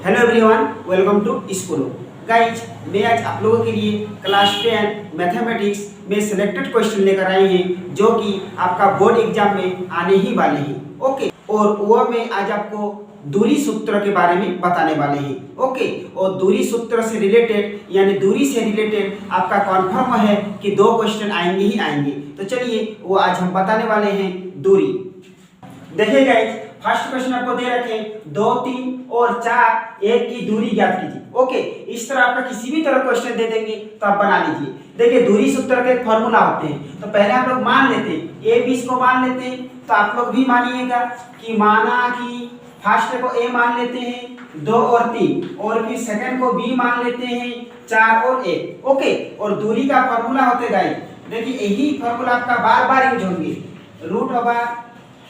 Hello everyone, welcome to स्कूलो। Guys, मैं आज आप लोगों के लिए क्लास 10 मैथमेटिक्स में सिलेक्टेड क्वेश्चन लेकर आई हैं जो कि आपका बोर्ड एग्जाम में आने ही वाले हैं। ओके, और वो मैं आज आपको दूरी सूत्र के बारे में बताने वाले हैं। ओके, और दूरी सूत्र से रिलेटेड यानी दूरी से रिलेटेड आपका कॉन्फर्म है कि 2 क्वेश्चन आएंगे ही आएंगे। तो चलिए वो आज हम बताने वाले हैं दूरी। देखिए गाइज, फर्स्ट क्वेश्चन आपको दे रखे 2, 3 और 4 एक की दूरी ज्ञात कीजिए। ओके, इस तरह आपका किसी भी तरह क्वेश्चन दे देंगे तो आप बना लीजिए। देखिए, दूरी सूत्र के एक फॉर्मूला होते हैं, तो पहले हम लोग मान लेते हैं ए बी को मान लेते हैं। तो आप लोग भी मानिएगा कि माना कि फर्स्ट को ए मान लेते हैं 2 और 3, और फिर सेकंड को बी मान लेते हैं 4 और 1। ओके, और दूरी का फॉर्मूला होते गाइस, देखिए यही फॉर्मूला आपका बार बार यूज होंगे। रूट ओवर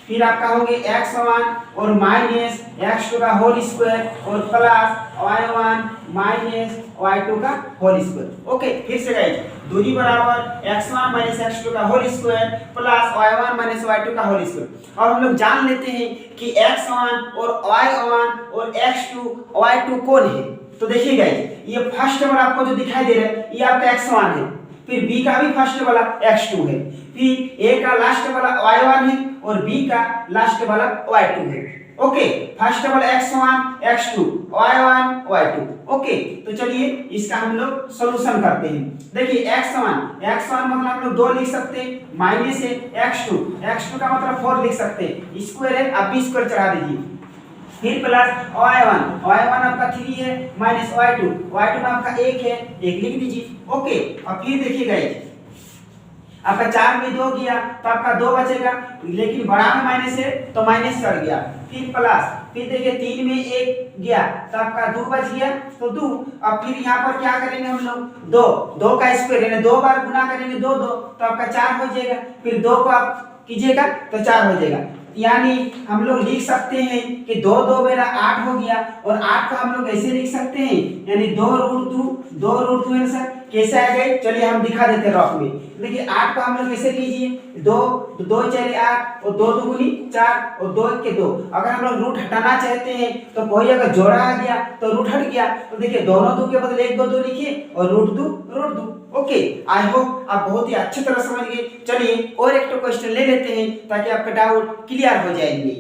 फिर आपका होंगे x1 और माइनस x2 का होल स्क्वायर और प्लस y1 माइनस y2 का होल स्क्वायर। ओके, फिर से गाइस, दूरी बराबर x1 माइनस x2 का whole square plus y1 minus y2 का होल स्क्वायर। और हम लोग जान लेते हैं कि x1 और y1 और x2 y2 कौन है। तो देखिए गाइस, ये फर्स्ट वाला आपको जो दिखाई दे रहा है ये आपका x1 है, फिर b का भी फर्स्ट वाला x2 है, फिर a का लास्ट वाला y1 है और b का लास्ट वाला y2 है। ओके, फर्स्ट वाला x1 x2 y1 y2। Okay, तो चलिए इसका हम लोग सॉल्यूशन करते हैं। देखिए x1 मतलब हम लोग 2 लिख सकते हैं, माइनस है x2 का मतलब 4 लिख सकते हैं, स्क्वायर है आप b स्क्वायर चढ़ा दीजिए, फिर प्लस y1 आपका 3 है माइनस y2 में आपका 1 है, 1 लिख दीजिए। ओके, और फिर देखिए गाइस, आपका 4 में 2 गया तो आपका 2 बचेगा, लेकिन बड़ा में माइनस है तो माइनस कर गया, फिर प्लस, फिर देखिए 3 में 1 गया तो आपका 2 बच गया तो 2। अब फिर यहाँ पर क्या करेंगे हम लोग, 2 का स्क्वायर यानी 2 बार गुना करेंगे 2 तो आपका 4 हो जाएगा, फिर 2 को आप कीजिएगा तो 4 हो जाएगा। यानी हम लोग लिख सकते हैं कि 2 2 मेरा 8 हो गया, और 8 को हम लोग ऐसे लिख सकते हैं यानी 2 रूट 2 आंसर कैसे आ गए, चलिए हम दिखा देते हैं रफ में। देखिए 8 को हम लोग कैसे लीजिए, 2 2 4 8 और 2 दूनी 4 और 2 1 के 2। अगर हम लोग रूट हटाना चाहते हैं तो कोई अगर जोड़ा आ गया तो रूट हट गया, तो देखिए दोनों 2 के बदले 1 2 लिखिए और रूट 2। ओके, आई होप आप बहुत ही अच्छी तरह समझ गए। चलिए और एक तो क्वेश्चन ले लेते हैं ताकि आपका डाउट क्लियर हो जाएंगे।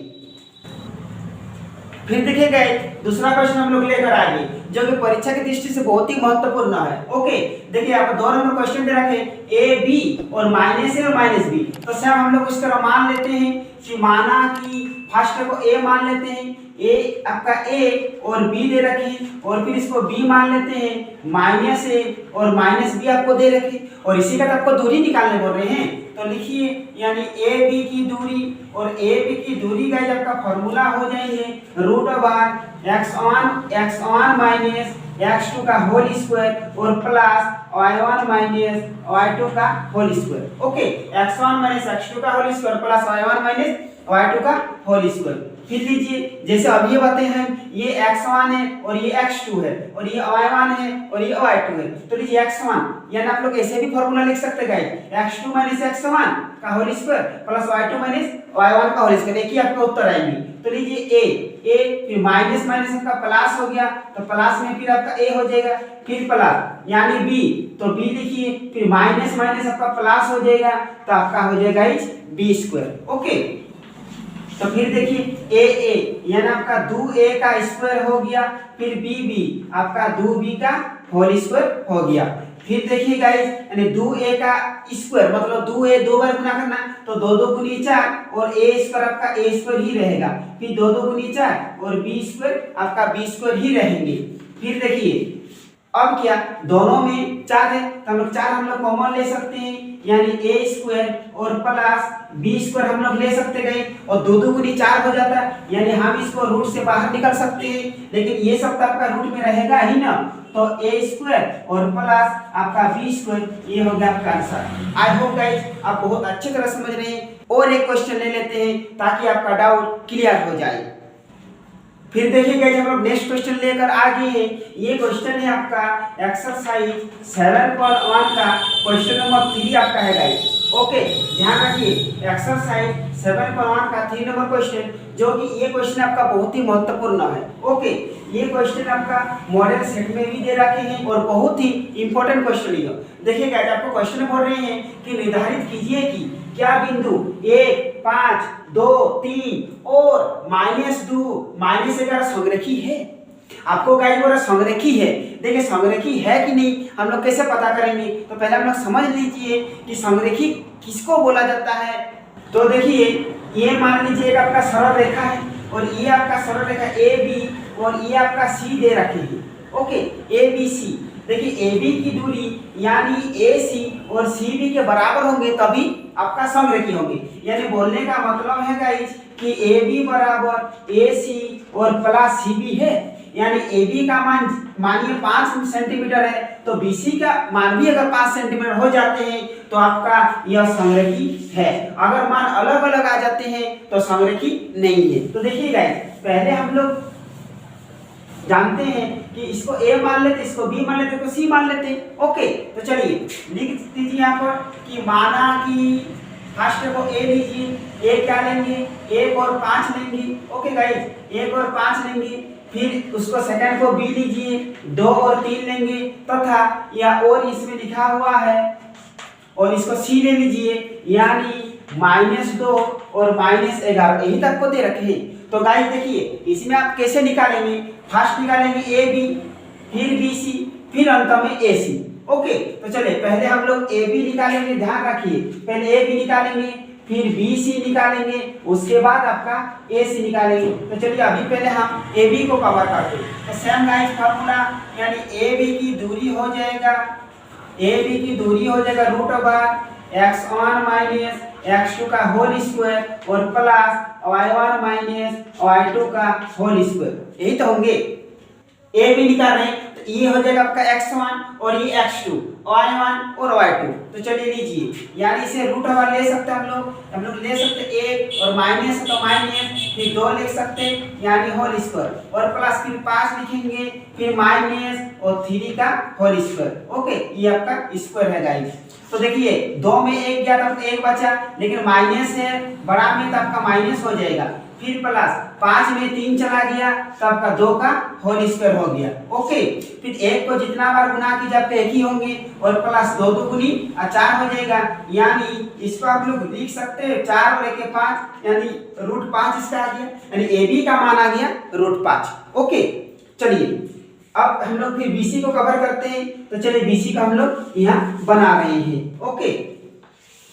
फिर देखिए गाइस, दूसरा क्वेश्चन हम लोग लेकर आ गए जो कि परीक्षा की दृष्टि से बहुत ही महत्वपूर्ण है। ओके, देखिए आप 2 नंबर क्वेश्चन दे रखे ए बी और माइनस ए और माइनस बी। तो सब हम लोग इस तरह मान लेते हैं कि माना कि फर्स्ट को ए मान लेते हैं, ए आपका ए और बी दे रखे, और फिर इसको बी मान लेते हैं माइनस ए और माइनस बी आपको दे रखे, और इसी का आपको दूरी निकालने बोल रहे हैं। तो लिखिए यानी ए बी की दूरी और ए बी की दूरी गाइस आपका फॉर्मूला हो जाएंगे root over x1 minus x2 का होल स्क्वायर और प्लस y1 माइनस y2 का whole square. Okay, x1 minus x2 का whole square plus y1 minus y2 का होल स्क्वायर। फिर लीजिए, जैसे अब ये बातें हैं, ये x1 है और ये x2 है और ये y1 है और ये y2 है। तो लीजिए x1 यानी आप लोग ऐसे भी फॉर्मूला लिख सकते हैं गाइस, x2 माइनस x1 का whole square plus y2 minus y1 का होल स्क्वायर। एक ही आपका उत्तर आएंगे। तो लीजिए a फिर माइनस माइनस आपका प्लस हो गया, तो प्लस में फिर आपका a हो जाएगा, फिर प्लस यानी b, तो b लिखिए, फिर माइनस माइनस आपका प्लस हो जाएगा तो आपका हो जाएगा इस b स्क्वायर। ओके, तो फिर देखिए a यानी आपका 2a का स्क्वायर हो गया, फिर b आपका 2b का होल स्क्वायर हो गया। फिर देखिए गाइस, यानी 2a का स्क्वायर मतलब 2a 2 बार गुना करना, तो 2 2 गुनी 4 और a स्क्वायर आपका a स्क्वायर ही रहेगा, फिर 2 2 गुनी 4 और b स्क्वायर आपका b स्क्वायर ही रहेंगे। फिर देखिए अब क्या, दोनों में 4 है तो हम लोग 4 हम लोग कॉमन ले सकते हैं, यानी a स्क्वायर और प्लस b स्क्वायर हम लोग ले सकते गए, और 2 2 गुनी 4 हो जाता है, यानी हम इसको रूट से बाहर निकाल सकते हैं, लेकिन ये सब तो आपका रूट में रहेगा ही ना, तो a स्क्वायर और प्लस आपका b स्क्वायर, ये हो गया आपका आंसर। आई होप गाइस आप बहुत अच्छी तरह समझ रहे हैं। और एक क्वेश्चन ले लेते हैं ताकि आपका डाउट क्लियर हो जाए। फिर देखिए गाइस, हम लोग नेक्स्ट क्वेश्चन लेकर आ गए हैं। ये क्वेश्चन है आपका एक्सरसाइज 7.1 का क्वेश्चन नंबर 3 आपका है गाइस। ओके, ध्यान रखिए एक्सरसाइज 7.1 का 3 नंबर क्वेश्चन, जो कि ये क्वेश्चन आपका बहुत ही महत्वपूर्ण है। ओके, ये क्वेश्चन आपका मॉडल सेट में भी दे रखे हैं और बहुत ही इंपॉर्टेंट क्वेश्चन है। देखिए गाइस, आपको क्वेश्चन बोल रहे हैं कि निर्धारित कीजिए कि क्या बिंदु 1, 5, 2, 3 और -2, -11 संरेखी है। आपको गाइस बोला संरेखी है। देखिए संरेखी है कि नहीं हम लोग कैसे पता करेंगे, तो पहले हम लोग समझ लीजिए कि संरेखी किसको बोला जाता है। तो देखिए ये मान लीजिए आपका सरल रेखा है और ये आपका सरल रेखा ए बी और ये आपका सी दे रखे हैं। Okay, A B C. देखिए ए बी की दूरी यानी ए सी और सी बी के बराबर होंगे तभी आपका समरेखी होंगे। यानी बोलने का मतलब है गाइस कि ए बी बराबर ए सी और प्लस सी बी है। यानी ए बी का मान मानिए 5 सेंटीमीटर है तो बी सी का मान भी अगर 5 सेंटीमीटर हो जाते हैं तो आपका यह संरेखी है। अगर मान अलग अलग आ जाते हैं तो संरेखी नहीं है। तो देखिए गाइस, पहले हम लोग जानते हैं कि इसको ए मान लेते, इसको बी मान लेते, इसको सी मान लेते। ओके, तो चलिए लिख दीजिए यहाँ पर कि माना कि फर्स्ट को ए लीजिए, ए क्या लेंगे 1 और 5 लेंगे। ओके गाइस, 1 और 5 लेंगे। फिर उसको सेकंड को बी लीजिए, 2 और 3 लेंगे तथा या और इसमें लिखा हुआ है और इसको सी ले लीजिए यानी -2 और -11 यही तक को दे रखे हैं। तो गाइस देखिए इसमें आप कैसे निकालेंगे, फर्स्ट निकालेंगे ए बी, फिर बी सी, फिर अंत में ए सी। ओके, तो चलिए पहले हम लोग ए बी निकालेंगे। ध्यान रखिए पहले ए बी निकालेंगे, फिर बी सी निकालेंगे, उसके बाद आपका ए सी निकालेंगे। तो चलिए अभी पहले हम ए बी को कवर करते हैं। तो सेम गाइस फार्मूला यानी ए बी की दूरी हो जाएगा, ए बी की दूरी हो जाएगा √x1 माइनस x2 का होल स्क्वायर और प्लस y1 माइनस y2 का होल स्क्वायर। यही तो होंगे। ए बी निकाल रहे हैं तो ये हो जाएगा आपका x1 और ये x2, y1 और y2। तो चलिए लीजिए यानी इसे √1 ले सकते हैं हम लोग ले सकते 1 और माइनस तो माइनस, फिर 2 लिख सकते यानी होल स्क्वायर और प्लस फिर 5 लिखेंगे, फिर माइनस और 3 का होल स्क्वायर। ओके, ये आपका स्क्वायर है गाइस। तो देखिए 2 में 1 गया तो 1 बचा, लेकिन माइनस है बड़ा में तो आपका माइनस हो जाएगा। फिर प्लस 5 में 3 चला गया तो आपका 2 का होल स्क्वायर हो गया। ओके, फिर 1 को जितना बार गुना कीजिए आपके एक ही होंगे और प्लस 2 दूनी 4 हो जाएगा। यानी इसको आप लोग लिख सकते हैं 4 और 1 5 यानी √5 इसका आ गया। यानी ए बी का मान आ गया √5। ओके, चलिए अब हम लोग फिर BC को कवर करते हैं। तो चलिए BC का हम लोग यहाँ बना रहे हैं। ओके,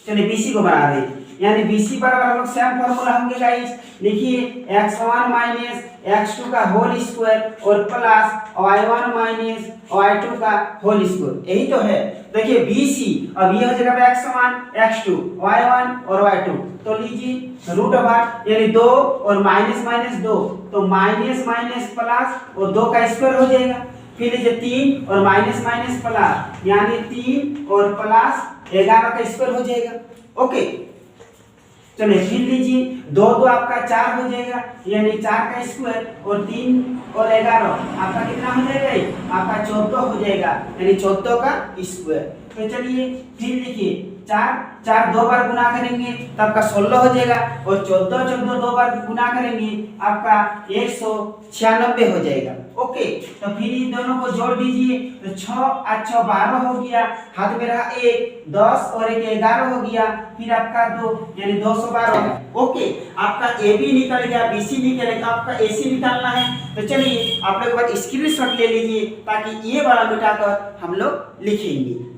चलिए BC को बना रहे हैं यानी BC बराबर हम लोग सेम फार्मूला होंगे गाइस। लिखिए x1 माइनस x2 का होल स्क्वायर और प्लस y1 माइनस y2 का होल स्क्वायर। यही तो है। देखिए BC अब ये हो जाएगा x1 x2 y1 और y2। तो लीजिए √1 यानी 2 और माइनस 2 तो माइनस प्लस और 2 का स्क्वायर हो जाएगा। फिर लीजिए 3 और माइनस प्लस यानी 3 और प्लस 11 का स्क्वायर हो जाएगा। ओके, चलिए फिर लीजिए 2 2 आपका 4 हो जाएगा यानी 4 का स्क्वायर और 3 और 11 आपका कितना हो जाएगा, आपका 14 हो जाएगा यानी 14 का स्क्वायर। तो चलिए फिर लिखिए 4 2 बार गुना करेंगे तो आपका 16 हो जाएगा और 14 2 बार गुना करेंगे आपका 196 हो जाएगा। ओके, तो फिर इन दोनों को जोड़ दीजिए तो 6 और 6 12 हो गया, हाथ में रहा 1 10 और 1 11 हो गया, फिर आपका 2 यानी 212। ओके, आपका ए बी निकल गया, बी सी निकल गया, आपका ए सी निकालना है। तो चलिए आप लोग एक बार स्क्रीनशॉट ले लीजिए ताकि ये वाला मिटाकर हम लोग लिखेंगे।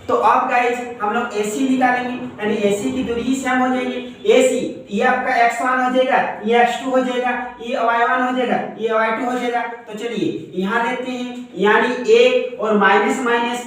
तो अब गाइस हम लोग AC निकालेंगे यानी AC की दूरी ही सेम हो जाएगी। AC ये आपका x1 हो जाएगा, ये x2 हो जाएगा, ये y1 हो जाएगा, ये y2 हो जाएगा। तो चलिए यहाँ लेते हैं यानी 1 और माइनस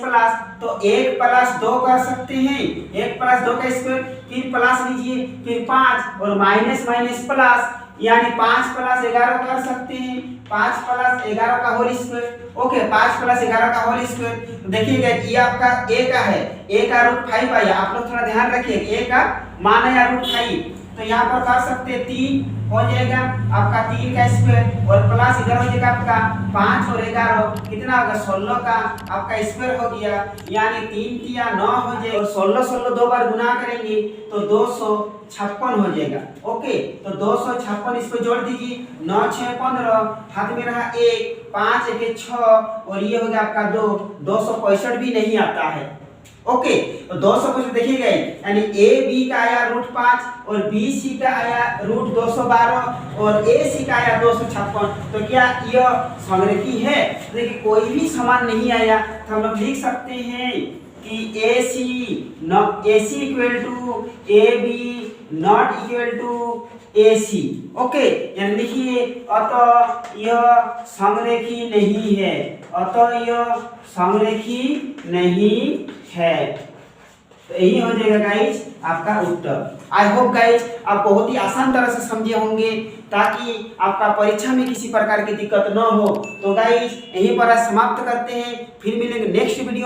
प्लस तो 1 + 2 कर सकते हैं, 1 + 2 का स्क्वायर, फिर प्लस लीजिए, फिर 5 और माइनस प्लस यानी 5 + 11 कर सकते हैं, 5 + 11 का होल स्क्वायर। ओके, 5 + 11 का होल स्क्वायर। तो देखिएगा ये आपका a का है, a का √5 आया। आप लोग थोड़ा ध्यान रखिए a का मान है √5 तो यहाँ पर कर सकते हैं 3 हो जाएगा आपका 3 का स्क्वायर और प्लस इधर हो जाएगा आपका 5 और 11 कितना होगा 16 का आपका स्क्वायर हो गया, यानी 3 तिया 9 हो जाएगा और 16 दो बार गुना करेंगे तो 256 हो जाएगा। ओके, तो 256 इसको जोड़ दीजिए, 9 6 15, हाथ में रहा 1, 5 1 6 और ये हो गया आपका 2, 265 भी नहीं आता है। ओके, तो 265 देखिएगा, यानी ए बी का आया √5 और बी सी का आया √212 और ए सी का आया 256, तो क्या यह समरेखी है? देखिए कोई भी समान नहीं आया तो हम लोग लिख सकते हैं कि A C equal to A B not equal to A C. Okay, यानी लिखिए अतः यह समरेखी नहीं है, अतः यह समरेखी नहीं है। तो यही हो जाएगा गाइज आपका उत्तर। आई होप गाइज आप बहुत ही आसान तरह से समझे होंगे ताकि आपका परीक्षा में किसी प्रकार की दिक्कत न हो। तो गाइज यहीं पर समाप्त करते हैं, फिर मिलेंगे नेक्स्ट वीडियो।